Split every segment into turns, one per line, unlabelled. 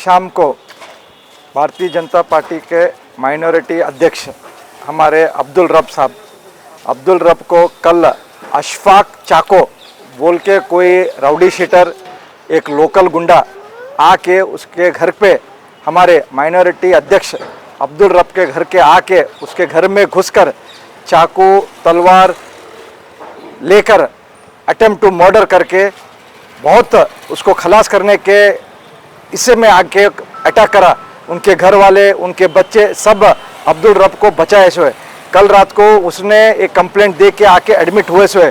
शाम को भारतीय जनता पार्टी के माइनॉरिटी अध्यक्ष हमारे अब्दुल रब साहब, अब्दुल रब को कल अशफाक चाको बोल के कोई राउडी शीटर, एक लोकल गुंडा आके उसके घर पे, हमारे माइनॉरिटी अध्यक्ष अब्दुल रब के घर के आके उसके घर में घुसकर चाकू तलवार लेकर अटेम्प्ट टू मर्डर करके बहुत उसको खलास करने के इससे में आके अटैक करा। उनके घर वाले, उनके बच्चे सब अब्दुल रब को बचाए हुए। कल रात को उसने एक कंप्लेंट दे के आके एडमिट हुए हुए।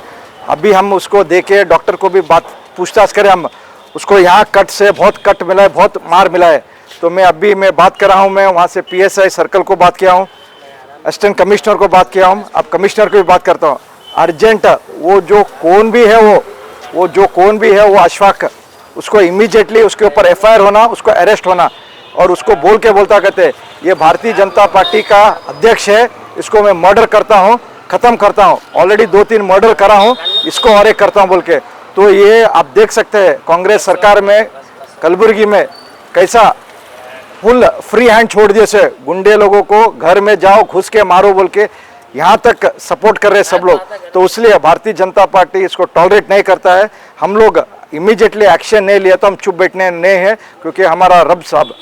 अभी हम उसको दे के डॉक्टर को भी बात पूछताछ करें, हम उसको यहाँ कट से बहुत कट मिला है, बहुत मार मिला है। तो मैं बात कर रहा हूँ, मैं वहाँ से PSI सर्कल को बात किया हूँ, असिस्टेंट कमिश्नर को बात किया हूँ, अब कमिश्नर को भी बात करता हूँ। अर्जेंट वो जो कौन भी है वो अशफाक, उसको इमीडिएटली उसके ऊपर FIR होना, उसको अरेस्ट होना। और उसको बोल के बोलता कहते ये भारतीय जनता पार्टी का अध्यक्ष है, इसको मैं मर्डर करता हूँ, ख़त्म करता हूँ, ऑलरेडी 2-3 मर्डर करा हूँ, इसको और एक करता हूँ बोल के। तो ये आप देख सकते हैं कांग्रेस सरकार में कलबुर्गी में कैसा फुल फ्री हैंड छोड़ दिए से गुंडे लोगों को घर में जाओ घुस के मारो बोल के यहाँ तक सपोर्ट कर रहे सब लोग। तो इसलिए भारतीय जनता पार्टी इसको टॉलरेट नहीं करता है। हम लोग इमीडिएटली एक्शन नहीं लिया तो हम चुप बैठने नहीं हैं, क्योंकि हमारा रब साहब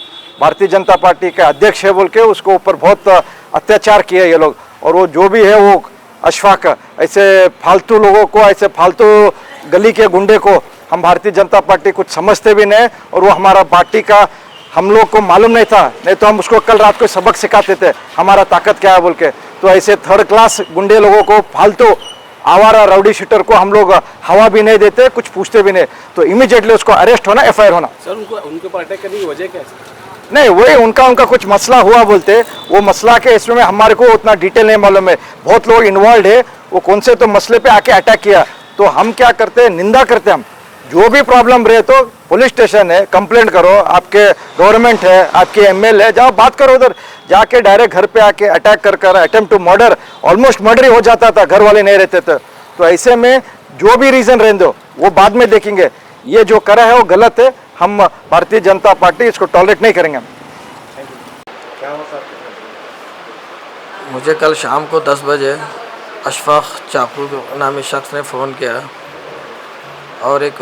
भारतीय जनता पार्टी के अध्यक्ष है बोल के उसको ऊपर बहुत अत्याचार किए ये लोग। और वो जो भी है वो अशफाक, ऐसे फालतू लोगों को, ऐसे फालतू गली के गुंडे को हम भारतीय जनता पार्टी कुछ समझते भी नहीं। और वो हमारा पार्टी का हम लोग को मालूम नहीं था, नहीं तो हम उसको कल रात को सबक सिखाते थे हमारा ताकत क्या है बोल के। तो ऐसे थर्ड क्लास गुंडे लोगों को, फालतू आवारा राउडी शूटर को हम लोग हवा भी नहीं देते, कुछ पूछते भी नहीं। तो इमीडिएटली उसको अरेस्ट होना, FIR होना।
सर उनके ऊपर अटैक करने की वजह क्या है?
नहीं, वही उनका कुछ मसला हुआ बोलते, वो मसला के इसमें हमारे को उतना डिटेल नहीं मालूम है। बहुत लोग इन्वॉल्व है, वो कौन से तो मसले पे आके अटैक किया। तो हम क्या करते हैं, निंदा करते हैं। हम जो भी प्रॉब्लम रहे तो पुलिस स्टेशन है, कंप्लेंट करो, आपके गवर्नमेंट है, आपके ML है, जाओ बात करो उधर जाके। डायरेक्ट घर पे आके अटैक कर attempt to murder, almost murder ही हो जाता था, घर वाले नहीं रहते थे। तो ऐसे में जो भी रीजन रहने दो वो बाद में देखेंगे, ये जो करा है वो गलत है। हम भारतीय जनता पार्टी इसको टॉलरेट नहीं करेंगे।
मुझे कल शाम को 10 बजे अशफाक चाकू नामी शख्स ने फ़ोन किया और एक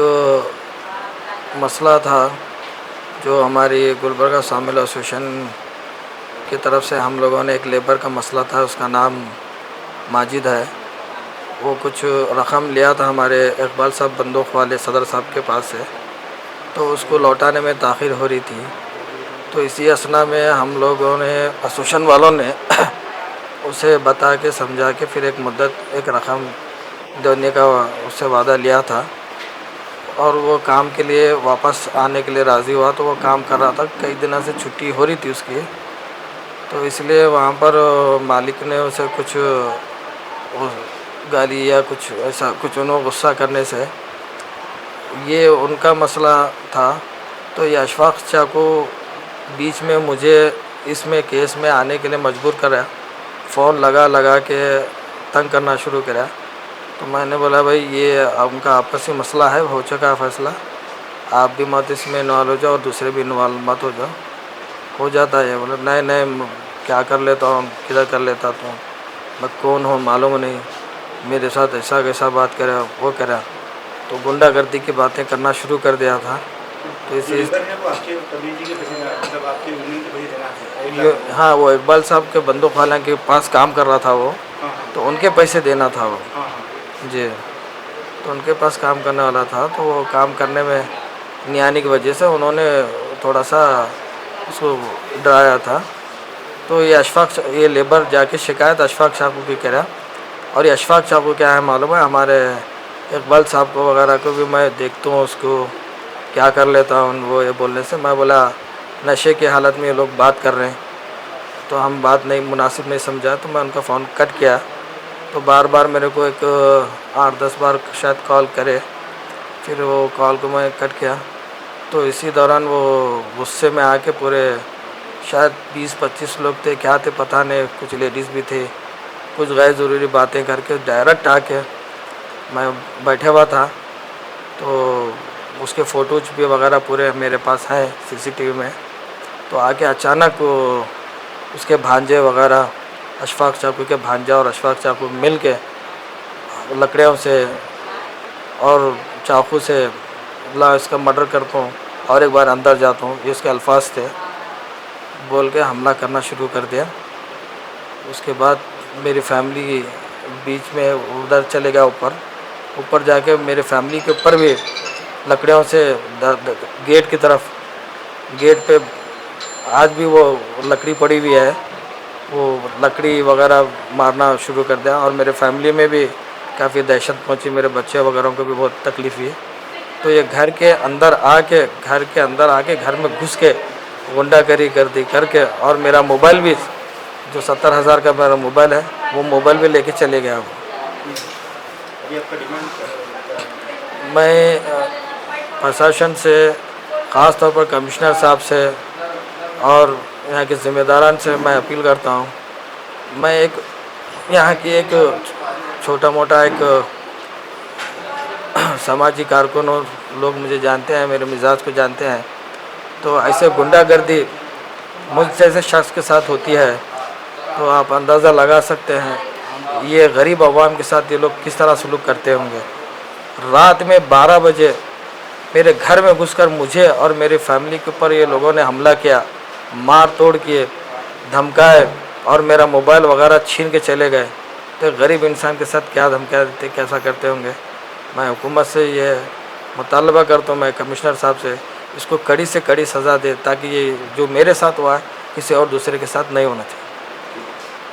मसला था जो हमारी गुलबर्गा सामिल एसोसिएशन की तरफ से हम लोगों ने एक लेबर का मसला था, उसका नाम माजिद है। वो कुछ रकम लिया था हमारे इकबाल साहब बंदूक वाले सदर साहब के पास से, तो उसको लौटाने में ताख़ीर हो रही थी। तो इसी असना में हम लोगों ने, एसोसिएशन वालों ने उसे बता के समझा के फिर एक मुद्दत, एक रकम देने का उससे वादा लिया था। और वो काम के लिए वापस आने के लिए राज़ी हुआ। तो वो काम कर रहा था, कई दिनों से छुट्टी हो रही थी उसकी। तो इसलिए वहाँ पर मालिक ने उसे कुछ गाली या कुछ ऐसा कुछ उन्होंने गुस्सा करने से ये उनका मसला था। तो ये अशफाक चाकू बीच में मुझे इसमें केस में आने के लिए मजबूर करा, फ़ोन लगा के तंग करना शुरू करा। तो मैंने बोला भाई ये उनका आपसी मसला है, हो चुका है फैसला, आप भी मत इसमें इन्वॉल्व हो जाओ और दूसरे भी इन्वॉल्व मत हो जाओ, हो जाता है। बोला नहीं क्या कर लेता हूँ, किधर कर लेता तो मैं कौन हूँ मालूम नहीं, मेरे साथ ऐसा कैसा बात करे वो करा। तो गुंडागर्दी की बातें करना शुरू कर दिया था। तो इसी हाँ, वो इकबाल साहब के बंदूक वाला के पास काम कर रहा था वो, तो उनके पैसे देना था वो जी। तो उनके पास काम करने वाला था, तो वो काम करने में नहीं आने की वजह से उन्होंने थोड़ा सा उसको डराया था। तो ये लेबर जाके शिकायत अशफाक चाकू की करा। और ये अशफाक चाकू क्या है मालूम है, हमारे इकबाल साहब को वगैरह को भी मैं देखता हूँ उसको क्या कर लेता हूँ वो ये बोलने से। मैं बोला नशे की हालत में ये लोग बात कर रहे हैं, तो हम बात नहीं मुनासिब नहीं समझा, तो मैं उनका फ़ोन कट किया। तो बार मेरे को एक 8-10 बार शायद कॉल करे, फिर वो कॉल को मैं कट किया। तो इसी दौरान वो गुस्से में आके पूरे शायद 20-25 लोग थे, क्या थे पता नहीं, कुछ लेडीज़ भी थे, कुछ गैर ज़रूरी बातें करके डायरेक्ट आके, मैं बैठा हुआ था तो उसके फ़ोटोज भी वगैरह पूरे मेरे पास हैं CCTV में। तो आके अचानक उसके भांजे वगैरह अशफाक चाकू के भांजा और अशफाक चाकू मिल के लकड़ियों से और चाकू से ला इसका मर्डर करता हूँ और एक बार अंदर जाता हूँ, ये उसके अल्फाज थे, बोल के हमला करना शुरू कर दिया। उसके बाद मेरी फैमिली बीच में उधर चले गया, ऊपर जाके मेरे फैमिली के ऊपर भी लकड़ियों से गेट की तरफ, गेट पे आज भी वो लकड़ी पड़ी हुई है, वो लकड़ी वगैरह मारना शुरू कर दिया और मेरे फैमिली में भी काफ़ी दहशत पहुंची, मेरे बच्चे वगैरह को भी बहुत तकलीफ़ हुई। तो ये घर के अंदर आके घर में घुस के गुंडागर्दी करके और मेरा मोबाइल भी जो 70,000 का मेरा मोबाइल है वो मोबाइल भी लेके चले गया वो।
अभी आपका डिमांड क्या है?
मैं प्रशासन से, ख़ास तौर पर कमिश्नर साहब से और यहाँ के ज़िम्मेदारान से मैं अपील करता हूँ। मैं यहाँ की एक छोटा मोटा सामाजिक कारकुन और लोग मुझे जानते हैं, मेरे मिजाज को जानते हैं। तो ऐसे गुंडागर्दी मुझ जैसे शख्स के साथ होती है तो आप अंदाज़ा लगा सकते हैं ये गरीब आवाम के साथ ये लोग किस तरह सलूक करते होंगे। रात में 12 बजे मेरे घर में घुसकर मुझे और मेरी फैमिली के ऊपर ये लोगों ने हमला किया, मार तोड़ किए, धमकाए और मेरा मोबाइल वगैरह छीन के चले गए। तो गरीब इंसान के साथ क्या धमका देते, कैसा करते होंगे। मैं हुकूमत से ये मुतालबा करता हूँ, मैं कमिश्नर साहब से, इसको कड़ी से कड़ी सज़ा दे ताकि ये जो मेरे साथ हुआ है किसी और दूसरे के साथ नहीं होना चाहिए।